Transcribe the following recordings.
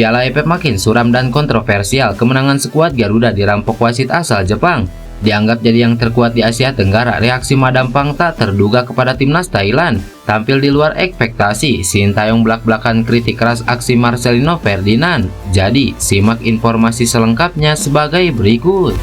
Piala AFF makin suram dan kontroversial. Kemenangan skuad Garuda dirampok wasit asal Jepang. Dianggap jadi yang terkuat di Asia Tenggara, reaksi Madam Pang tak terduga kepada timnas Thailand tampil di luar ekspektasi. Sintayong belak-belakan kritik keras aksi Marcelino Ferdinand. Jadi, simak informasi selengkapnya sebagai berikut.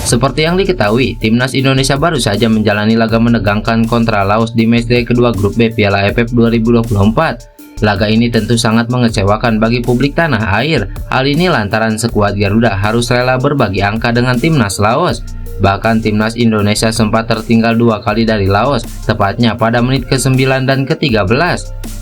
Seperti yang diketahui, timnas Indonesia baru saja menjalani laga menegangkan kontra Laos di matchday kedua grup B Piala AFF 2024. Laga ini tentu sangat mengecewakan bagi publik tanah air. Hal ini lantaran skuad Garuda harus rela berbagi angka dengan timnas Laos. Bahkan timnas Indonesia sempat tertinggal 2 kali dari Laos, tepatnya pada menit ke-9 dan ke-13.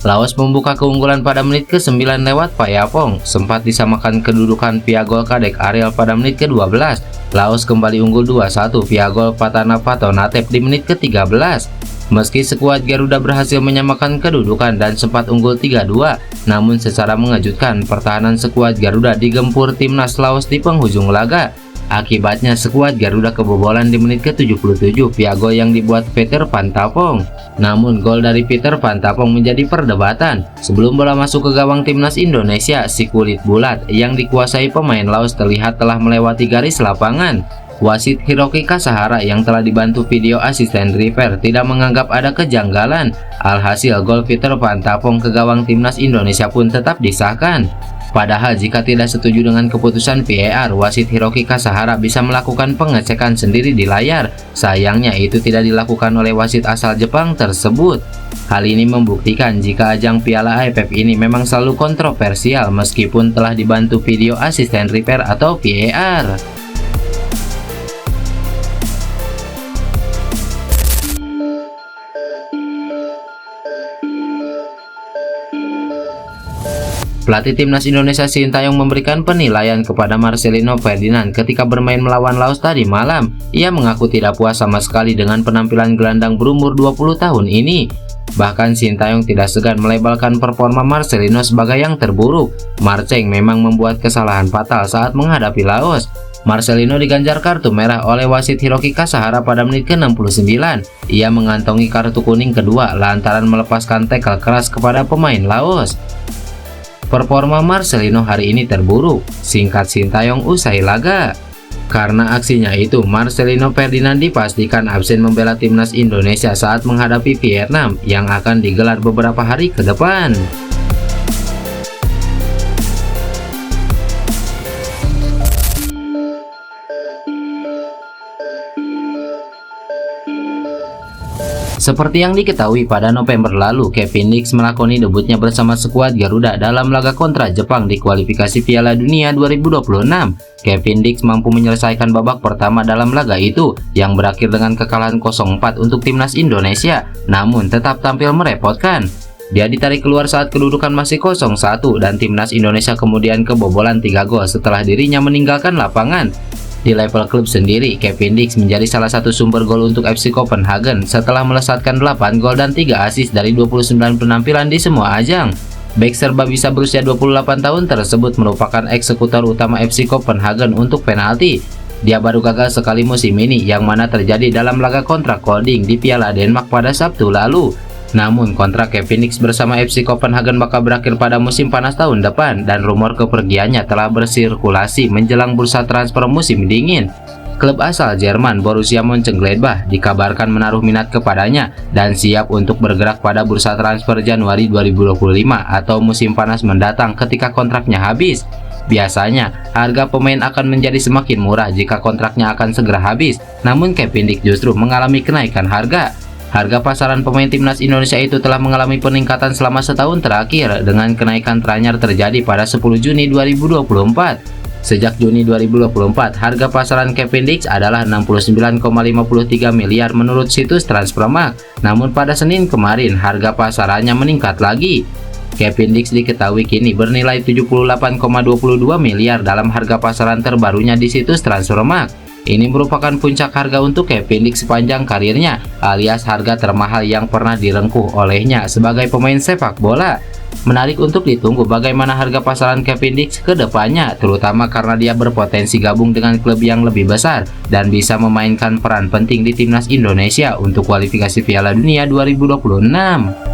Laos membuka keunggulan pada menit ke-9 lewat Payapong, sempat disamakan kedudukan via gol Kadek Ariel pada menit ke-12. Laos kembali unggul 2-1 via gol Patana Patonatep di menit ke-13. Meski skuad Garuda berhasil menyamakan kedudukan dan sempat unggul 3-2, namun secara mengejutkan pertahanan skuad Garuda digempur timnas Laos di penghujung laga. Akibatnya skuad Garuda kebobolan di menit ke-77 via gol yang dibuat Peter Van Tapong. Namun gol dari Peter Van Tapong menjadi perdebatan. Sebelum bola masuk ke gawang timnas Indonesia, si kulit bulat yang dikuasai pemain Laos terlihat telah melewati garis lapangan. Wasit Hiroki Kasahara yang telah dibantu video asisten refer tidak menganggap ada kejanggalan. Alhasil gol Peter Van Tapong ke gawang timnas Indonesia pun tetap disahkan. Padahal jika tidak setuju dengan keputusan VAR, wasit Hiroki Kasahara bisa melakukan pengecekan sendiri di layar. Sayangnya itu tidak dilakukan oleh wasit asal Jepang tersebut. Hal ini membuktikan jika ajang Piala AFF ini memang selalu kontroversial meskipun telah dibantu video asisten refer atau VAR. Pelatih timnas Indonesia Sintayong memberikan penilaian kepada Marcelino Ferdinand ketika bermain melawan Laos tadi malam. Ia mengaku tidak puas sama sekali dengan penampilan gelandang berumur 20 tahun ini. Bahkan Sintayong tidak segan melebalkan performa Marcelino sebagai yang terburuk. Marceng memang membuat kesalahan fatal saat menghadapi Laos. Marcelino diganjar kartu merah oleh wasit Hiroki Kasahara pada menit ke-69. Ia mengantongi kartu kuning kedua lantaran melepaskan tackle keras kepada pemain Laos. Performa Marcelino hari ini terburuk, singkat Sintayong usai laga. Karena aksinya itu, Marcelino Ferdinand dipastikan absen membela timnas Indonesia saat menghadapi Vietnam yang akan digelar beberapa hari ke depan. Seperti yang diketahui pada November lalu, Kevin Dix melakoni debutnya bersama skuad Garuda dalam laga kontra Jepang di kualifikasi Piala Dunia 2026. Kevin Dix mampu menyelesaikan babak pertama dalam laga itu yang berakhir dengan kekalahan 0-4 untuk timnas Indonesia, namun tetap tampil merepotkan. Dia ditarik keluar saat kedudukan masih 0-1 dan timnas Indonesia kemudian kebobolan 3 gol setelah dirinya meninggalkan lapangan. Di level klub sendiri, Kevin Dix menjadi salah satu sumber gol untuk FC Copenhagen setelah melesatkan 8 gol dan 3 assist dari 29 penampilan di semua ajang. Bek serba bisa berusia 28 tahun tersebut merupakan eksekutor utama FC Copenhagen untuk penalti. Dia baru gagal sekali musim ini, yang mana terjadi dalam laga kontra Kolding di Piala Denmark pada Sabtu lalu. Namun kontrak Kevin Dix bersama FC Copenhagen bakal berakhir pada musim panas tahun depan dan rumor kepergiannya telah bersirkulasi menjelang bursa transfer musim dingin. Klub asal Jerman Borussia Mönchengladbach dikabarkan menaruh minat kepadanya dan siap untuk bergerak pada bursa transfer Januari 2025 atau musim panas mendatang ketika kontraknya habis. Biasanya, harga pemain akan menjadi semakin murah jika kontraknya akan segera habis, namun Kevin Dix justru mengalami kenaikan harga. Harga pasaran pemain timnas Indonesia itu telah mengalami peningkatan selama setahun terakhir dengan kenaikan teranyar terjadi pada 10 Juni 2024. Sejak Juni 2024, harga pasaran Kevin Dix adalah 69,53 miliar menurut situs Transfermarkt. Namun pada Senin kemarin, harga pasarannya meningkat lagi. Kevin Dix diketahui kini bernilai 78,22 miliar dalam harga pasaran terbarunya di situs Transfermarkt. Ini merupakan puncak harga untuk Kevin Dix sepanjang karirnya, alias harga termahal yang pernah direngkuh olehnya sebagai pemain sepak bola. Menarik untuk ditunggu bagaimana harga pasaran Kevin Dix ke depannya, terutama karena dia berpotensi gabung dengan klub yang lebih besar dan bisa memainkan peran penting di timnas Indonesia untuk kualifikasi Piala Dunia 2026.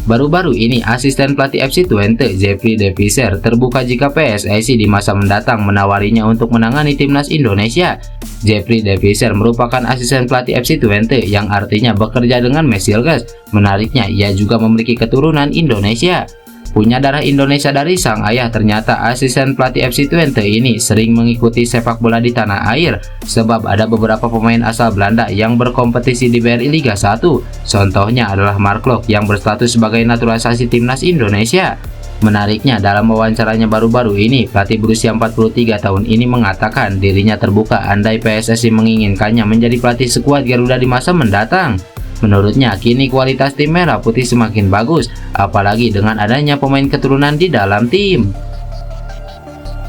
Baru-baru ini, asisten pelatih FC Twente, Jeffrey De Visser, terbuka jika PSSI di masa mendatang menawarinya untuk menangani timnas Indonesia. Jeffrey De Visser merupakan asisten pelatih FC Twente yang artinya bekerja dengan Mesilges. Menariknya, ia juga memiliki keturunan Indonesia. Punya darah Indonesia dari sang ayah, ternyata asisten pelatih FC Twente ini sering mengikuti sepak bola di tanah air, sebab ada beberapa pemain asal Belanda yang berkompetisi di BRI Liga 1. Contohnya adalah Mark Klok yang berstatus sebagai naturalisasi timnas Indonesia. Menariknya, dalam wawancaranya baru-baru ini, pelatih berusia 43 tahun ini mengatakan dirinya terbuka andai PSSI menginginkannya menjadi pelatih skuad Garuda di masa mendatang. Menurutnya, kini kualitas tim merah putih semakin bagus, apalagi dengan adanya pemain keturunan di dalam tim.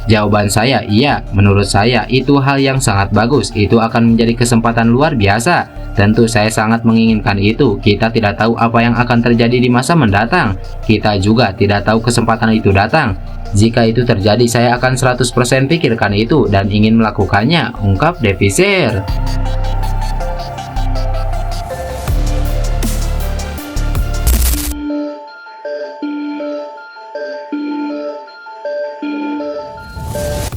Jawaban saya, iya, menurut saya itu hal yang sangat bagus. Itu akan menjadi kesempatan luar biasa. Tentu saya sangat menginginkan itu. Kita tidak tahu apa yang akan terjadi di masa mendatang. Kita juga tidak tahu kesempatan itu datang. Jika itu terjadi, saya akan 100% pikirkan itu dan ingin melakukannya, ungkap De Visser.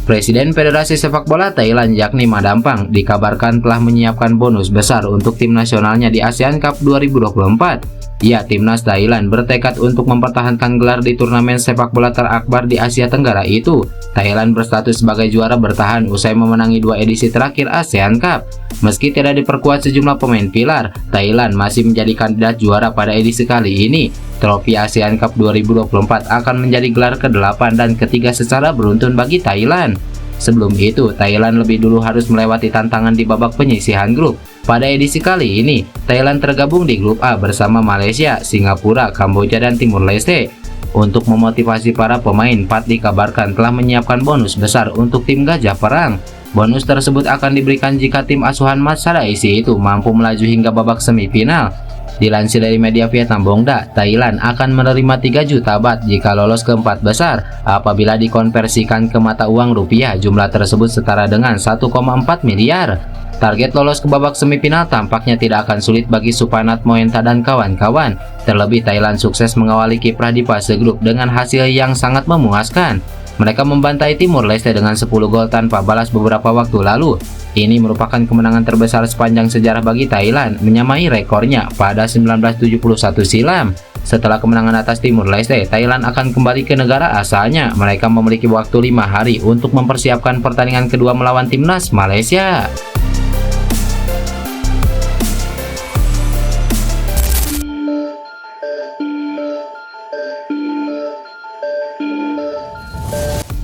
Presiden Federasi Sepak Bola Thailand yakni Ma Dampang dikabarkan telah menyiapkan bonus besar untuk tim nasionalnya di ASEAN Cup 2024. Ya, timnas Thailand bertekad untuk mempertahankan gelar di turnamen sepak bola terakbar di Asia Tenggara itu. Thailand berstatus sebagai juara bertahan usai memenangi 2 edisi terakhir ASEAN Cup. Meski tidak diperkuat sejumlah pemain pilar, Thailand masih menjadi kandidat juara pada edisi kali ini. Trofi ASEAN Cup 2024 akan menjadi gelar ke-8 dan ketiga secara beruntun bagi Thailand. Sebelum itu, Thailand lebih dulu harus melewati tantangan di babak penyisihan grup. Pada edisi kali ini, Thailand tergabung di grup A bersama Malaysia, Singapura, Kamboja, dan Timur Leste. Untuk memotivasi para pemain, Pat dikabarkan telah menyiapkan bonus besar untuk tim Gajah Perang. Bonus tersebut akan diberikan jika tim asuhan Mat Saraisi itu mampu melaju hingga babak semifinal. Dilansir dari media Vietnam Bongda, Thailand akan menerima 3 juta baht jika lolos ke 4 besar. Apabila dikonversikan ke mata uang rupiah, jumlah tersebut setara dengan 1,4 miliar. Target lolos ke babak semifinal tampaknya tidak akan sulit bagi Supanat Moenta dan kawan-kawan. Terlebih Thailand sukses mengawali kiprah di fase grup dengan hasil yang sangat memuaskan. Mereka membantai Timur Leste dengan 10 gol tanpa balas beberapa waktu lalu. Ini merupakan kemenangan terbesar sepanjang sejarah bagi Thailand, menyamai rekornya pada 1971 silam. Setelah kemenangan atas Timur Leste, Thailand akan kembali ke negara asalnya. Mereka memiliki waktu 5 hari untuk mempersiapkan pertandingan kedua melawan timnas Malaysia.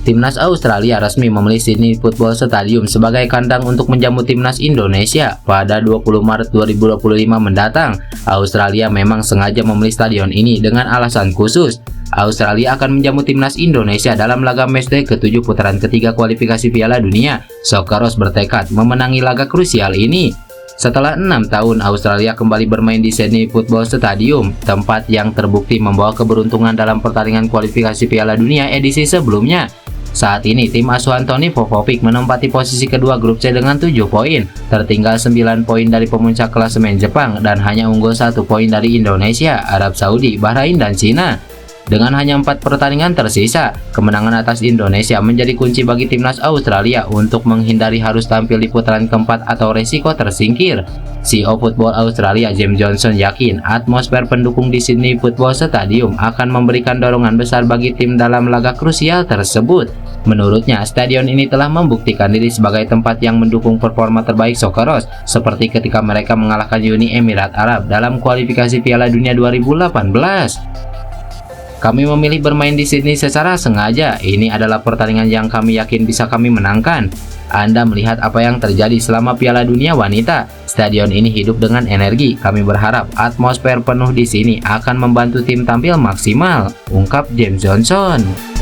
Timnas Australia resmi memilih Sydney Football Stadium sebagai kandang untuk menjamu timnas Indonesia pada 20 Maret 2025 mendatang. Australia memang sengaja memilih stadion ini dengan alasan khusus. Australia akan menjamu timnas Indonesia dalam laga matchday ke-7 putaran ketiga kualifikasi Piala Dunia. Socceroos bertekad memenangi laga krusial ini. Setelah 6 tahun, Australia kembali bermain di Sydney Football Stadium, tempat yang terbukti membawa keberuntungan dalam pertandingan kualifikasi Piala Dunia edisi sebelumnya. Saat ini, tim asuhan Toni Popovic menempati posisi kedua grup C dengan 7 poin, tertinggal 9 poin dari pemuncak klasemen Jepang, dan hanya unggul 1 poin dari Indonesia, Arab Saudi, Bahrain, dan Cina. Dengan hanya 4 pertandingan tersisa, kemenangan atas Indonesia menjadi kunci bagi timnas Australia untuk menghindari harus tampil di putaran keempat atau resiko tersingkir. CEO Football Australia James Johnson yakin atmosfer pendukung di Sydney Football Stadium akan memberikan dorongan besar bagi tim dalam laga krusial tersebut. Menurutnya, stadion ini telah membuktikan diri sebagai tempat yang mendukung performa terbaik Socceroos, seperti ketika mereka mengalahkan Uni Emirat Arab dalam kualifikasi Piala Dunia 2018. Kami memilih bermain di sini secara sengaja. Ini adalah pertandingan yang kami yakin bisa kami menangkan. Anda melihat apa yang terjadi selama Piala Dunia Wanita. Stadion ini hidup dengan energi. Kami berharap atmosfer penuh di sini akan membantu tim tampil maksimal, ungkap James Johnson.